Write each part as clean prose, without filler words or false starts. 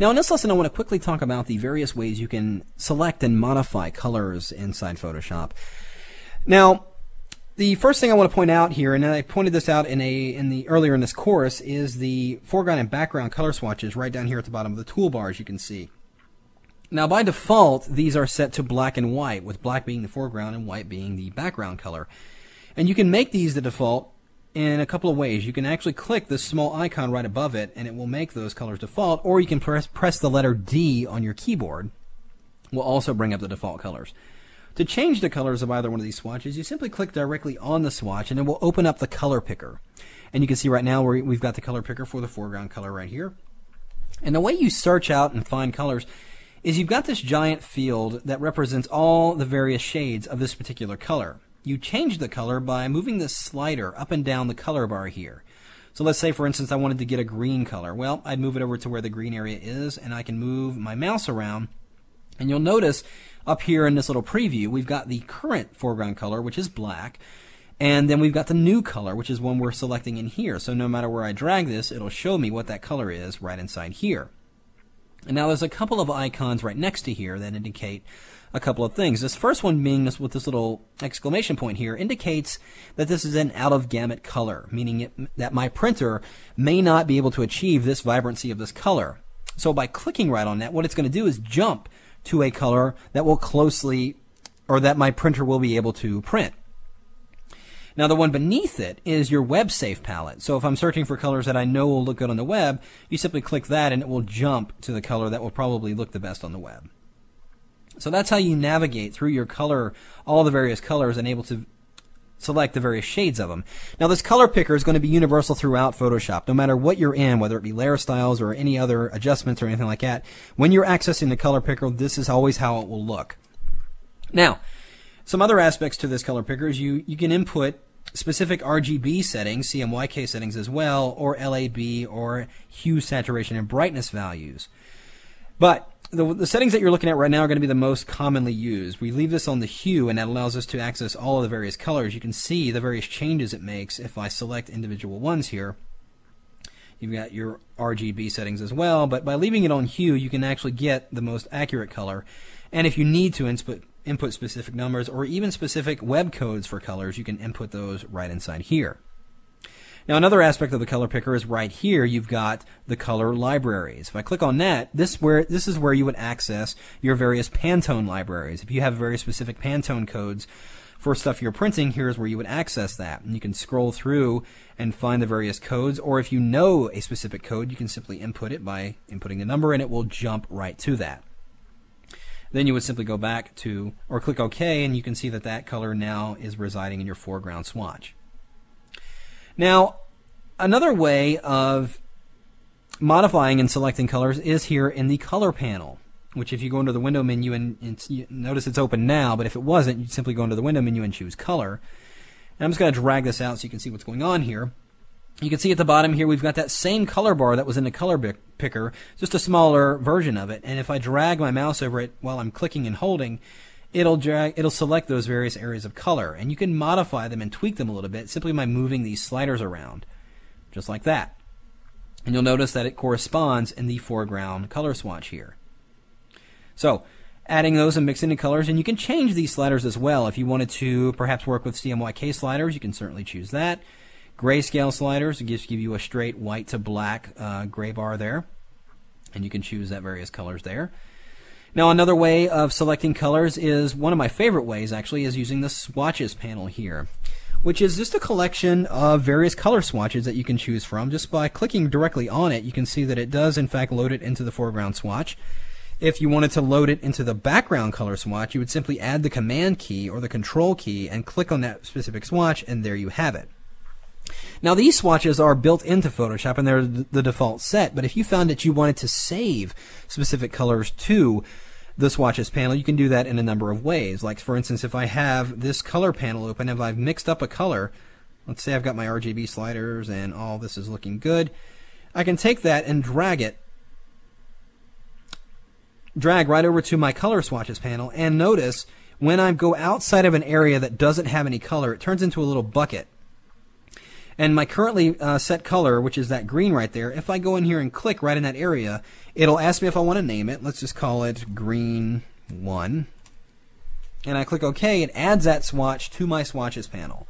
Now in this lesson I want to quickly talk about the various ways you can select and modify colors inside Photoshop. Now the first thing I want to point out here, and I pointed this out earlier in this course, is the foreground and background color swatches right down here at the bottom of the toolbar, as you can see. Now by default these are set to black and white, with black being the foreground and white being the background color. And you can make these the default in a couple of ways. You can actually click this small icon right above it and it will make those colors default, or you can press the letter D on your keyboard. Will also bring up the default colors. To change the colors of either one of these swatches, you simply click directly on the swatch and it will open up the color picker. And you can see right now we've got the color picker for the foreground color right here. And the way you search out and find colors is you've got this giant field that represents all the various shades of this particular color. You change the color by moving this slider up and down the color bar here. So let's say, for instance, I wanted to get a green color. Well, I'd move it over to where the green area is, and I can move my mouse around. And you'll notice up here in this little preview, we've got the current foreground color, which is black. And then we've got the new color, which is one we're selecting in here. So no matter where I drag this, it'll show me what that color is right inside here. And now there's a couple of icons right next to here that indicate a couple of things. This first one being this with this little exclamation point here indicates that this is an out of gamut color, meaning that my printer may not be able to achieve this vibrancy of this color. So by clicking right on that, what it's going to do is jump to a color that will that my printer will be able to print. Now the one beneath it is your web safe palette. So if I'm searching for colors that I know will look good on the web, you simply click that and it will jump to the color that will probably look the best on the web. So that's how you navigate through your color, all the various colors, and able to select the various shades of them. Now this color picker is going to be universal throughout Photoshop, no matter what you're in, whether it be layer styles or any other adjustments or anything like that. When you're accessing the color picker, this is always how it will look. Now, some other aspects to this color picker is you can input specific RGB settings, CMYK settings as well, or LAB or hue, saturation, and brightness values. But the settings that you're looking at right now are going to be the most commonly used. We leave this on the hue, and that allows us to access all of the various colors. You can see the various changes it makes if I select individual ones here. You've got your RGB settings as well, but by leaving it on hue, you can actually get the most accurate color. And if you need to input specific numbers or even specific web codes for colors, you can input those right inside here. Now another aspect of the color picker is right here you've got the color libraries. If I click on that, this is where you would access your various Pantone libraries. If you have very specific Pantone codes for stuff you're printing, here's where you would access that. And you can scroll through and find the various codes, or if you know a specific code, you can simply input it by inputting the number and it will jump right to that. Then you would simply go back to, or click OK, and you can see that that color now is residing in your foreground swatch. Now, another way of modifying and selecting colors is here in the color panel, which if you go into the window menu and you notice it's open now, but if it wasn't, you'd simply go into the window menu and choose color. And I'm just going to drag this out so you can see what's going on here. You can see at the bottom here we've got that same color bar that was in the color picker, just a smaller version of it. And if I drag my mouse over it while I'm clicking and holding, it'll select those various areas of color, and you can modify them and tweak them a little bit simply by moving these sliders around, just like that. And you'll notice that it corresponds in the foreground color swatch here. So, adding those and mixing the colors, and you can change these sliders as well. If you wanted to perhaps work with CMYK sliders, you can certainly choose that. Grayscale sliders, it gives you a straight white to black gray bar there, and you can choose that various colors there. Now another way of selecting colors is, one of my favorite ways actually, is using the swatches panel here, which is just a collection of various color swatches that you can choose from. Just by clicking directly on it, you can see that it does in fact load it into the foreground swatch. If you wanted to load it into the background color swatch, you would simply add the command key or the control key and click on that specific swatch, and there you have it. Now these swatches are built into Photoshop and they're the default set, but if you found that you wanted to save specific colors to the swatches panel, you can do that in a number of ways. Like for instance, if I have this color panel open, if I've mixed up a color, let's say I've got my RGB sliders and all this is looking good, I can take that and drag right over to my color swatches panel, and notice when I go outside of an area that doesn't have any color, it turns into a little bucket. And my currently set color, which is that green right there, if I go in here and click right in that area, it'll ask me if I want to name it. Let's just call it Green 1. And I click OK. It adds that swatch to my swatches panel.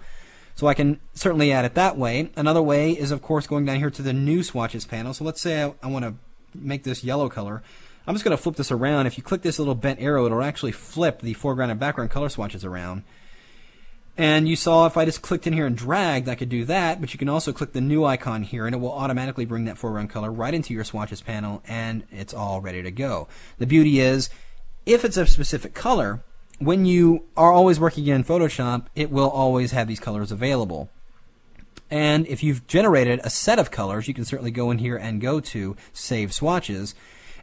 So I can certainly add it that way. Another way is, of course, going down here to the new swatches panel. So let's say I want to make this yellow color. I'm just going to flip this around. If you click this little bent arrow, it'll actually flip the foreground and background color swatches around. And you saw if I just clicked in here and dragged, I could do that, but you can also click the new icon here and it will automatically bring that foreground color right into your swatches panel and it's all ready to go. The beauty is, if it's a specific color, when you are always working in Photoshop, it will always have these colors available. And if you've generated a set of colors, you can certainly go in here and go to Save Swatches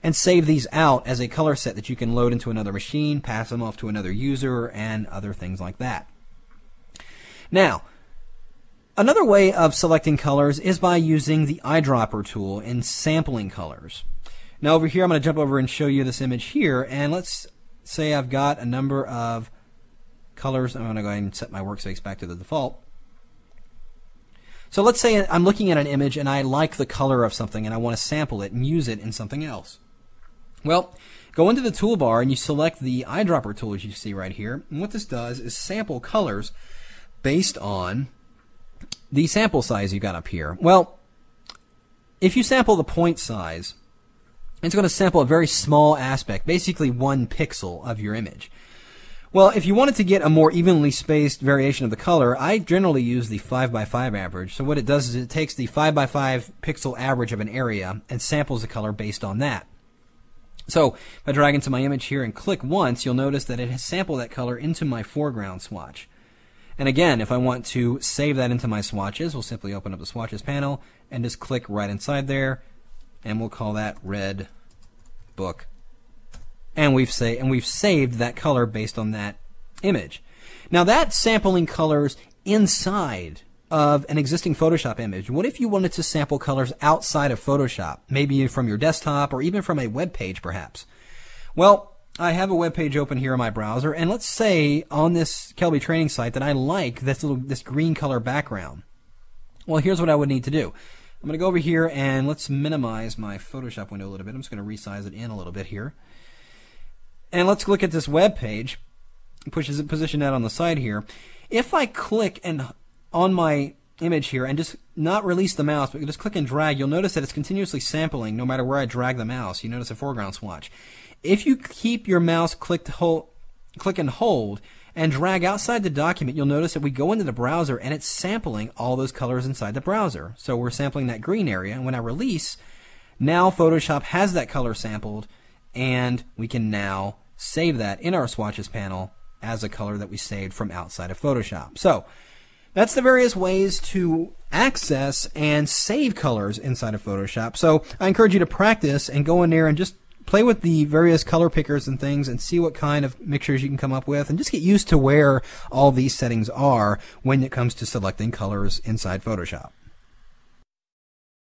and save these out as a color set that you can load into another machine, pass them off to another user, and other things like that. Now, another way of selecting colors is by using the eyedropper tool in sampling colors. Now over here, I'm going to jump over and show you this image here, and let's say I've got a number of colors. I'm going to go ahead and set my workspace back to the default. So let's say I'm looking at an image and I like the color of something and I want to sample it and use it in something else. Well, go into the toolbar and you select the eyedropper tool as you see right here. And what this does is sample colors based on the sample size you got up here. Well, if you sample the point size, it's going to sample a very small aspect, basically 1 pixel of your image. Well, if you wanted to get a more evenly spaced variation of the color, I generally use the 5x5 average. So what it does is it takes the 5x5 pixel average of an area and samples the color based on that. So if I drag into my image here and click once, you'll notice that it has sampled that color into my foreground swatch. And again, if I want to save that into my swatches, we'll simply open up the swatches panel and just click right inside there, and we'll call that Red Book. And we've saved that color based on that image. Now that's sampling colors inside of an existing Photoshop image. What if you wanted to sample colors outside of Photoshop, maybe from your desktop or even from a web page perhaps? Well, I have a web page open here in my browser, and let's say on this Kelby training site that I like this green color background. Well, here's what I would need to do. I'm going to go over here and let's minimize my Photoshop window a little bit. I'm just going to resize it in a little bit here. And let's look at this web page. Position that on the side here. If I click on my image here and just not release the mouse, but just click and drag, you'll notice that it's continuously sampling no matter where I drag the mouse. You notice a foreground swatch. If you keep your mouse click and hold and drag outside the document, you'll notice that we go into the browser and it's sampling all those colors inside the browser. So we're sampling that green area, and when I release, now Photoshop has that color sampled, and we can now save that in our swatches panel as a color that we saved from outside of Photoshop. So that's the various ways to access and save colors inside of Photoshop. So I encourage you to practice and go in there and just play with the various color pickers and things and see what kind of mixtures you can come up with, and just get used to where all these settings are when it comes to selecting colors inside Photoshop.